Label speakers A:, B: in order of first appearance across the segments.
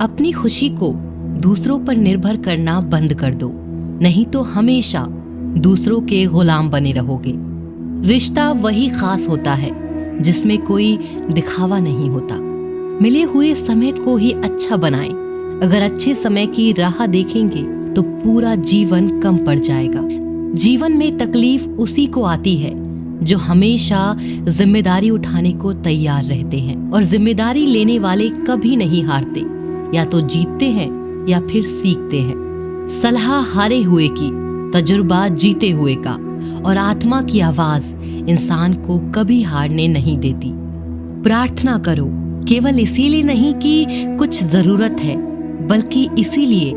A: अपनी खुशी को दूसरों पर निर्भर करना बंद कर दो, नहीं तो हमेशा दूसरों के गुलाम बने रहोगे। रिश्ता वही खास होता है जिसमें कोई दिखावा नहीं होता। मिले हुए समय को ही अच्छा बनाएं। अगर अच्छे समय की राह देखेंगे तो पूरा जीवन कम पड़ जाएगा। जीवन में तकलीफ उसी को आती है जो हमेशा जिम्मेदारी उठाने को तैयार रहते हैं, और जिम्मेदारी लेने वाले कभी नहीं हारते, या तो जीतते हैं या फिर सीखते हैं। सलाह हारे हुए की, तजुर्बा जीते हुए का, और आत्मा की आवाज इंसान को कभी हारने नहीं देती। प्रार्थना करो, केवल इसीलिए नहीं कि कुछ जरूरत है, बल्कि इसीलिए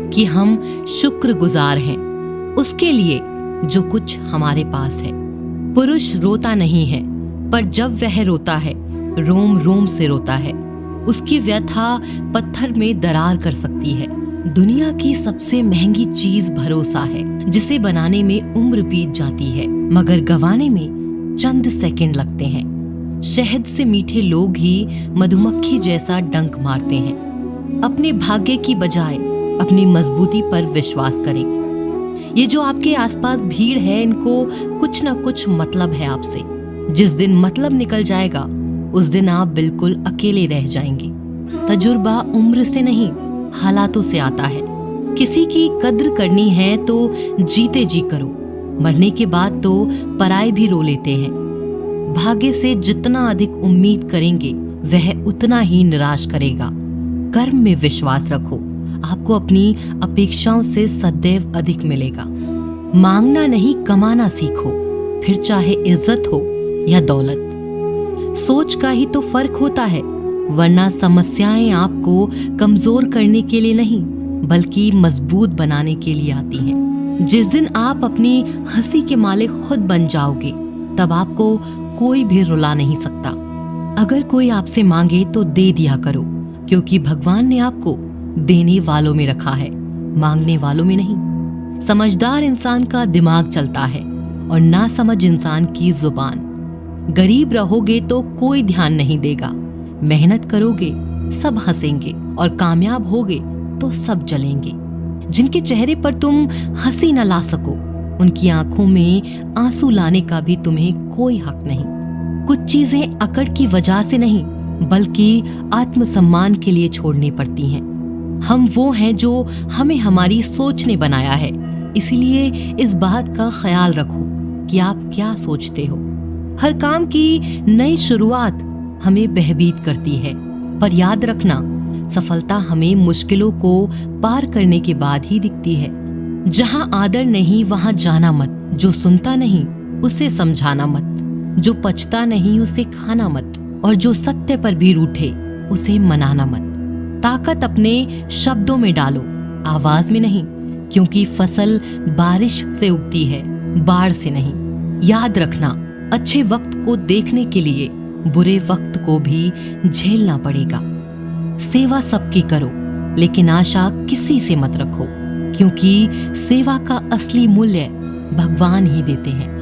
A: कि हम शुक्रगुजार हैं उसके लिए जो कुछ हमारे पास है। पुरुष रोता नहीं है, पर जब वह रोता है रोम रोम से रोता है। उसकी व्यथा पत्थर में दरार कर सकती है। दुनिया की सबसे महंगी चीज भरोसा है, जिसे बनाने में उम्र बीत जाती है मगर गंवाने में चंद सेकंड लगते हैं। शहद से मीठे लोग ही मधुमक्खी जैसा डंक मारते हैं। अपने भाग्य की बजाय अपनी मजबूती पर विश्वास करें। ये जो आपके आसपास भीड़ है, इनको कुछ ना कुछ मतलब है आपसे। जिस दिन मतलब निकल जाएगा उस दिन आप बिल्कुल अकेले रह जाएंगे। तजुर्बा उम्र से नहीं, हालातों से आता है। किसी की कद्र करनी है तो जीते जी करो, मरने के बाद तो पराये भी रो लेते हैं। भाग्य से जितना अधिक उम्मीद करेंगे वह उतना ही निराश करेगा। कर्म में विश्वास रखो, आपको अपनी अपेक्षाओं से सदैव अधिक मिलेगा। मांगना नहीं, कमाना सीखो, फिर चाहे इज्जत हो या दौलत। सोच का ही तो फर्क होता है, वरना समस्याएं आपको कमजोर करने के लिए नहीं बल्कि मजबूत बनाने के लिए आती हैं। जिस दिन आप अपनी हंसी के मालिक खुद बन जाओगे तब आपको कोई भी रुला नहीं सकता। अगर कोई आपसे मांगे तो दे दिया करो, क्योंकि भगवान ने आपको देने वालों में रखा है, मांगने वालों में नहीं। समझदार इंसान का दिमाग चलता है और नासमझ इंसान की जुबान। गरीब रहोगे तो कोई ध्यान नहीं देगा, मेहनत करोगे सब हंसेंगे, और कामयाब होगे तो सब जलेंगे। जिनके चेहरे पर तुम हंसी न ला सको, उनकी आंखों में आंसू लाने का भी तुम्हें कोई हक नहीं। कुछ चीजें अकड़ की वजह से नहीं बल्कि आत्मसम्मान के लिए छोड़नी पड़ती हैं। हम वो हैं जो हमें हमारी सोच ने बनाया है, इसीलिए इस बात का ख्याल रखो कि आप क्या सोचते हो। हर काम की नई शुरुआत हमें भयभीत करती है, पर याद रखना सफलता हमें मुश्किलों को पार करने के बाद ही दिखती है। जहां आदर नहीं वहां जाना मत, जो सुनता नहीं उसे समझाना मत, जो पचता नहीं उसे खाना मत, और जो सत्य पर भी रूठे उसे मनाना मत। ताकत अपने शब्दों में डालो, आवाज में नहीं, क्योंकि फसल बारिश से उगती है, बाढ़ से नहीं। याद रखना, अच्छे वक्त को देखने के लिए बुरे वक्त को भी झेलना पड़ेगा। सेवा सबकी करो, लेकिन आशा किसी से मत रखो, क्योंकि सेवा का असली मूल्य भगवान ही देते हैं।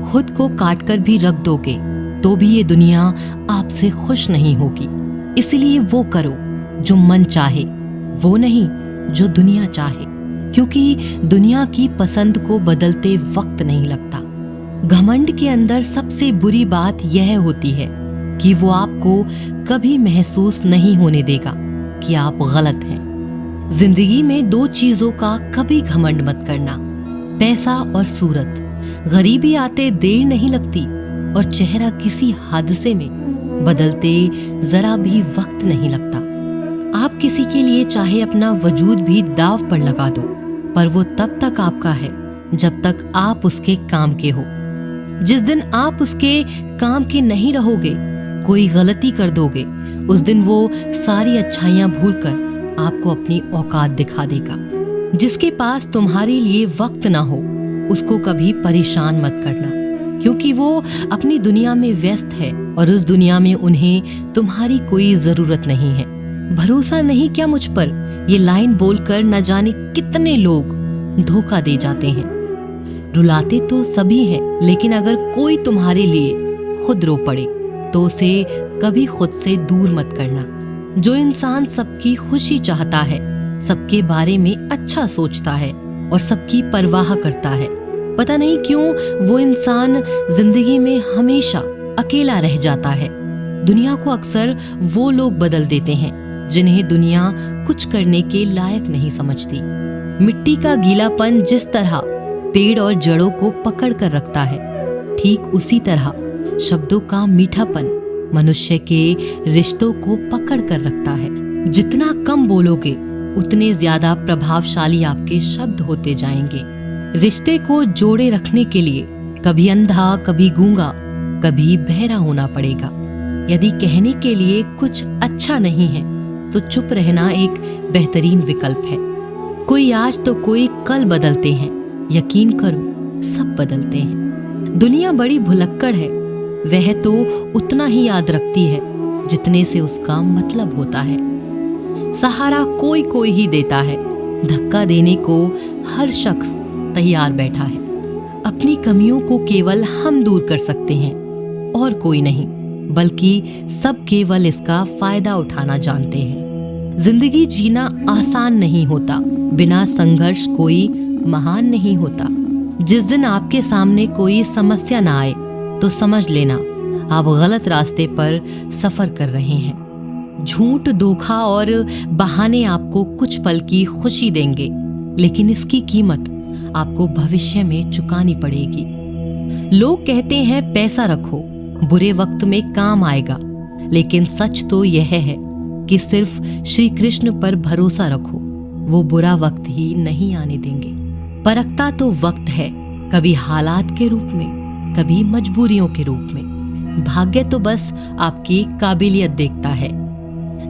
A: खुद को काट कर भी रख दोगे तो भी ये दुनिया आपसे खुश नहीं होगी। इसलिए वो करो जो मन चाहे, वो नहीं जो दुनिया चाहे, क्योंकि दुनिया की पसंद को बदलते वक्त नहीं लगता। घमंड के अंदर सबसे बुरी बात यह होती है कि वो आपको कभी महसूस नहीं होने देगा कि आप गलत हैं। जिंदगी में दो चीजों का कभी घमंड मत करना, पैसा और सूरत। गरीबी आते देर नहीं लगती और चेहरा किसी हादसे में बदलते जरा भी वक्त नहीं लगता। आप किसी के लिए चाहे अपना वजूद भी दाव पर लगा दो, पर वो तब तक आपका है जब तक आप उसके काम के हो। जिस दिन आप उसके काम के नहीं रहोगे, कोई गलती कर दोगे, उस दिन वो सारी अच्छाइयां भूलकर आपको अपनी औकात दिखा देगा। जिसके पास तुम्हारे लिए वक्त ना हो उसको कभी परेशान मत करना, क्योंकि वो अपनी दुनिया में व्यस्त है और उस दुनिया में उन्हें तुम्हारी कोई जरूरत नहीं है। भरोसा नहीं क्या मुझ पर, ये लाइन बोलकर न जाने कितने लोग धोखा दे जाते हैं। रुलाते तो सभी हैं, लेकिन अगर कोई तुम्हारे लिए खुद रो पड़े तो उसे कभी खुद से दूर मत करना। जो इंसान सबकी खुशी चाहता है, सबके बारे में अच्छा सोचता है और सबकी परवाह करता है, पता नहीं क्यों वो इंसान जिंदगी में हमेशा अकेला रह जाता है। दुनिया को अक्सर वो लोग बदल देते हैं जिन्हें दुनिया कुछ करने के लायक नहीं समझती। मिट्टी का गीलापन जिस तरह पेड़ और जड़ों को पकड़ कर रखता है, ठीक उसी तरह शब्दों का मीठापन मनुष्य के रिश्तों को पकड़ कर रखता है। जितना कम बोलोगे उतने ज्यादा प्रभावशाली आपके शब्द होते जाएंगे। रिश्ते को जोड़े रखने के लिए कभी अंधा, कभी गूंगा, कभी बहरा होना पड़ेगा। यदि कहने के लिए कुछ अच्छा नहीं है तो चुप रहना एक बेहतरीन विकल्प है। कोई आज तो कोई कल बदलते हैं, यकीन करो सब बदलते हैं। दुनिया बड़ी भुलक्कड़ है, वह तो उतना ही याद रखती है जितने से उसका मतलब होता है। सहारा कोई कोई ही देता है, धक्का देने को हर शख्स तैयार बैठा है। अपनी कमियों को केवल हम दूर कर सकते हैं और कोई नहीं, बल्कि सब केवल इसका फायदा उठाना जानते हैं। जिंदगी जीना आसान नहीं होता, बिना संघर्ष कोई महान नहीं होता। जिस दिन आपके सामने कोई समस्या ना आए तो समझ लेना आप गलत रास्ते पर सफर कर रहे हैं। झूठ, धोखा और बहाने आपको कुछ पल की खुशी देंगे, लेकिन इसकी कीमत आपको भविष्य में चुकानी पड़ेगी। लोग कहते हैं पैसा रखो, बुरे वक्त में काम आएगा, लेकिन सच तो यह है कि सिर्फ श्री कृष्ण पर भरोसा रखो, वो बुरा वक्त ही नहीं आने देंगे। परखता तो वक्त है, कभी हालात के रूप में, कभी मजबूरियों के रूप में। भाग्य तो बस आपकी काबिलियत देखता है।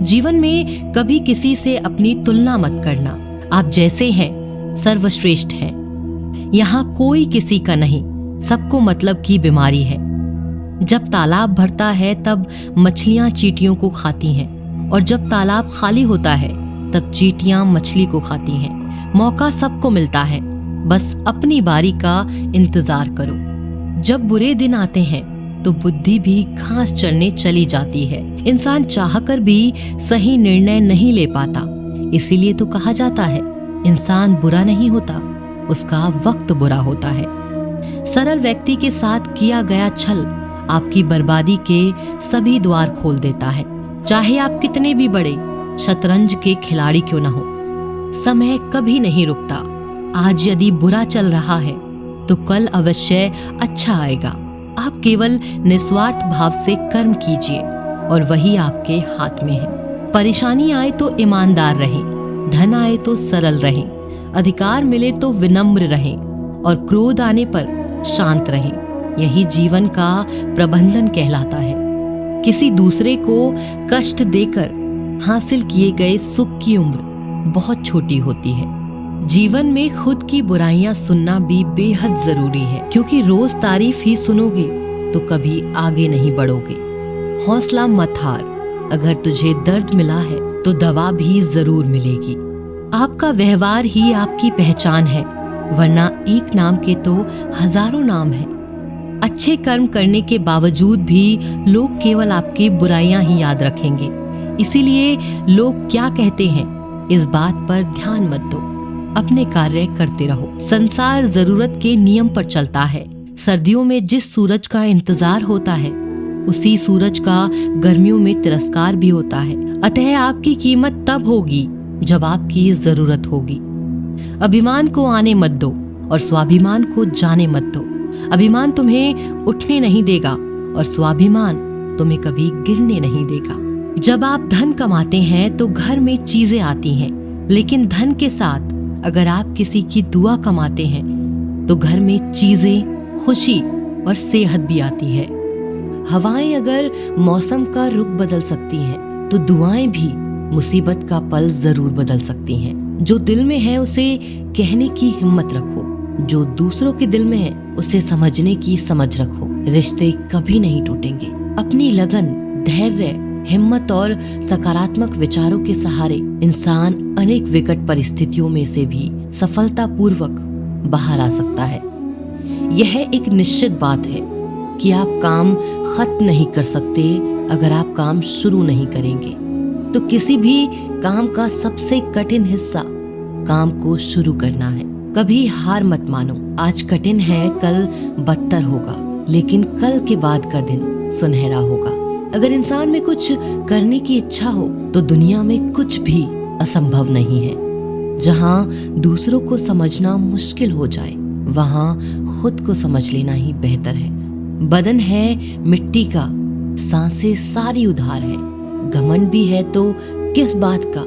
A: जीवन में कभी किसी से अपनी तुलना मत करना। आप जैसे हैं सर्वश्रेष्ठ हैं। यहाँ कोई किसी का नहीं, सबको मतलब की बीमारी है। जब तालाब भरता है तब मछलियां चींटियों को खाती हैं, और जब तालाब खाली होता है तब चींटियां मछली को खाती हैं। मौका सबको मिलता है, बस अपनी बारी का इंतजार करो। जब बुरे दिन आते हैं तो बुद्धि भी घास चरने चली जाती है। इंसान चाहकर भी सही निर्णय नहीं ले पाता, इसीलिए तो कहा जाता है इंसान बुरा नहीं होता, उसका वक्त बुरा होता है। सरल व्यक्ति के साथ किया गया छल आपकी बर्बादी के सभी द्वार खोल देता है, चाहे आप कितने भी बड़े शतरंज के खिलाड़ी क्यों न हो। समय कभी नहीं रुकता। आज यदि बुरा चल रहा है तो कल अवश्य अच्छा आएगा। आप केवल निस्वार्थ भाव से कर्म कीजिए और वही आपके हाथ में है। परेशानी आए तो ईमानदार रहें, धन आए तो सरल रहें, अधिकार मिले तो विनम्र रहें और क्रोध आने पर शांत रहें। यही जीवन का प्रबंधन कहलाता है। किसी दूसरे को कष्ट देकर हासिल किए गए सुख की उम्र बहुत छोटी होती है। जीवन में खुद की बुराइयां सुनना भी बेहद जरूरी है, क्योंकि रोज तारीफ ही सुनोगे तो कभी आगे नहीं बढ़ोगे। हौसला मत हार, अगर तुझे दर्द मिला है तो दवा भी जरूर मिलेगी। आपका व्यवहार ही आपकी पहचान है, वरना एक नाम के तो हजारों नाम हैं। अच्छे कर्म करने के बावजूद भी लोग केवल आपकी बुराइयां ही याद रखेंगे। इसीलिए लोग क्या कहते हैं इस बात पर ध्यान मत दो, अपने कार्य करते रहो। संसार जरूरत के नियम पर चलता है। सर्दियों में जिस सूरज का इंतजार होता है उसी सूरज का गर्मियों में तिरस्कार भी होता है। अतः आपकी कीमत तब होगी जब आपकी जरूरत होगी। अभिमान को आने मत दो और स्वाभिमान को जाने मत दो। अभिमान तुम्हें उठने नहीं देगा और स्वाभिमान तुम्हें कभी गिरने नहीं देगा। जब आप धन कमाते हैं तो घर में चीजें आती हैं, लेकिन धन के साथ अगर आप किसी की दुआ कमाते हैं तो घर में चीजें, खुशी और सेहत भी आती है। हवाएं अगर मौसम का रुख बदल सकती हैं तो दुआएं भी मुसीबत का पल जरूर बदल सकती हैं। जो दिल में है उसे कहने की हिम्मत रखो, जो दूसरों के दिल में है उसे समझने की समझ रखो। रिश्ते कभी नहीं टूटेंगे। अपनी लगन, धैर्य, हिम्मत और सकारात्मक विचारों के सहारे इंसान अनेक विकट परिस्थितियों में से भी सफलतापूर्वक बाहर आ सकता है। यह एक निश्चित बात है कि आप काम खत्म नहीं कर सकते अगर आप काम शुरू नहीं करेंगे। तो किसी भी काम का सबसे कठिन हिस्सा काम को शुरू करना है। कभी हार मत मानो। आज कठिन है, कल बदतर होगा, लेकिन कल के बाद का दिन सुनहरा होगा। अगर इंसान में कुछ करने की इच्छा हो तो दुनिया में कुछ भी असंभव नहीं है। जहाँ दूसरों को समझना मुश्किल हो जाए, वहाँ खुद को समझ लेना ही बेहतर है। बदन है मिट्टी का, सांसें सारी उधार है। घमंड भी है तो किस बात का,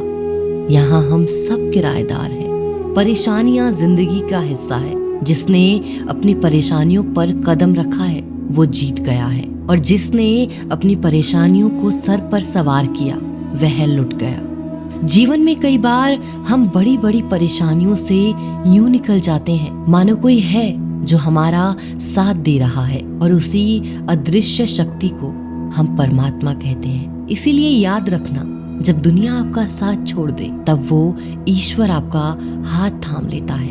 A: यहाँ हम सब किराएदार हैं। परेशानियां जिंदगी का हिस्सा है। जिसने अपनी परेशानियों पर कदम रखा है वो जीत गया है, और जिसने अपनी परेशानियों को सर पर सवार किया वह लुट गया। जीवन में कई बार हम बड़ी बड़ी परेशानियों से यूं निकल जाते हैं मानो कोई है जो हमारा साथ दे रहा है, और उसी अदृश्य शक्ति को हम परमात्मा कहते हैं। इसीलिए याद रखना, जब दुनिया आपका साथ छोड़ दे तब वो ईश्वर आपका हाथ थाम लेता है।